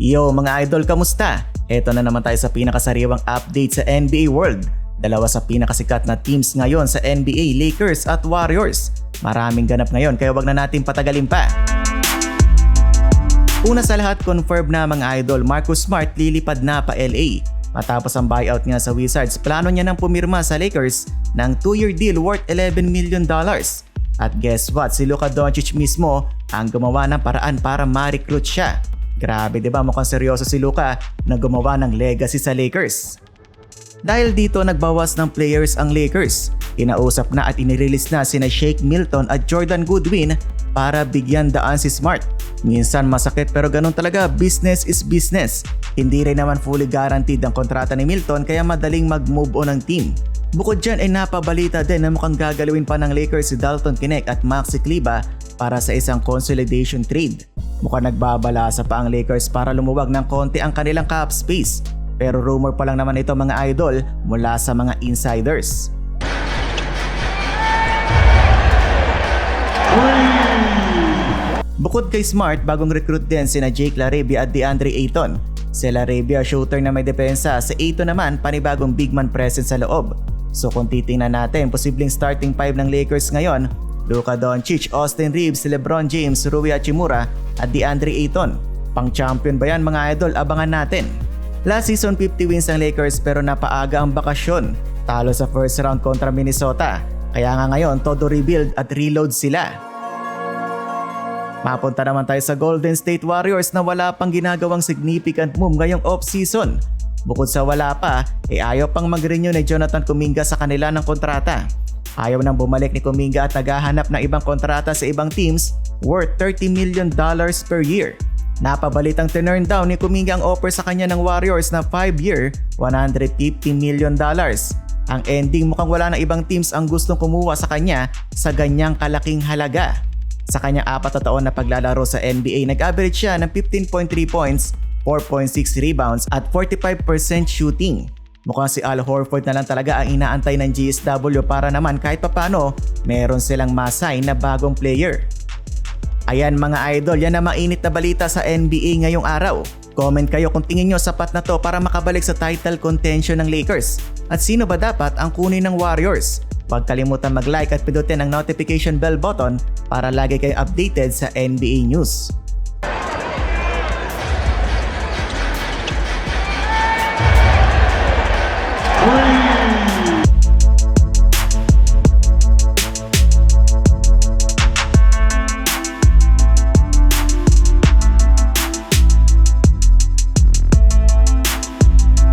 Yo mga idol, kamusta? Eto na naman tayo sa pinakasariwang update sa NBA World. Dalawa sa pinakasikat na teams ngayon sa NBA, Lakers at Warriors. Maraming ganap ngayon kaya wag na natin patagalin pa. Una sa lahat, confirmed na mga idol, Marcus Smart lilipad na pa LA. Matapos ang buyout niya sa Wizards, plano niya nang pumirma sa Lakers ng 2-year deal worth $11 million. At guess what? Si Luka Doncic mismo ang gumawa ng paraan para ma-recruit siya. Grabe, 'di ba? Mukhang seryoso si Luka na gumawa ng legacy sa Lakers. Dahil dito nagbawas ng players ang Lakers. Kinausap na at inirelease na sina Shake Milton at Jordan Goodwin para bigyan daan si Smart. Minsan masakit pero ganun talaga, business is business. Hindi rin naman fully guaranteed ang kontrata ni Milton kaya madaling mag-move on ang team. Bukod dyan ay napabalita din na mukhang gagalawin pa ng Lakers si Dalton Knecht at Maxi Kleber para sa isang consolidation trade. Mukhang nagbabalasa pa ang Lakers para lumuwag ng konti ang kanilang cap space. Pero rumor pa lang naman ito mga idol mula sa mga insiders. Bukod kay Smart, bagong recruit din sina Jake LaRavia at DeAndre Ayton. Si LaRavia shooter na may depensa, sa Ayton naman panibagong big man presence sa loob. So kung titingnan natin, posibleng starting 5 ng Lakers ngayon, Luka Doncic, Austin Reeves, LeBron James, Rui Hachimura at DeAndre Ayton. Pang-champion ba yan mga idol? Abangan natin. Last season 50 wins ang Lakers pero napaaga ang bakasyon. Talo sa first round kontra Minnesota. Kaya nga ngayon todo rebuild at reload sila. Mapunta naman tayo sa Golden State Warriors na wala pang ginagawang significant move ngayong off-season. Bukod sa wala pa, ayaw pang mag-renew ni Jonathan Kuminga sa kanila ng kontrata. Ayaw nang bumalik ni Kuminga at naghahanap ng ibang kontrata sa ibang teams worth $30 million per year. Napabalitang tinurn down ni Kuminga ang offer sa kanya ng Warriors na 5-year, $150 million. Ang ending, mukhang wala na ibang teams ang gustong kumuha sa kanya sa ganyang kalaking halaga. Sa kanyang 4 na taon na paglalaro sa NBA, nag-average siya ng 15.3 points, 4.6 rebounds at 45% shooting. Mukhang si Al Horford na lang talaga ang inaantay ng GSW para naman kahit papano meron silang ma-sign na bagong player. Ayan mga idol, yan na mainit na balita sa NBA ngayong araw. Comment kayo kung tingin nyo sapat na to para makabalik sa title contention ng Lakers. At sino ba dapat ang kunin ng Warriors? Huwag kalimutan mag-like at pindutin ang notification bell button para lagi kayo updated sa NBA news.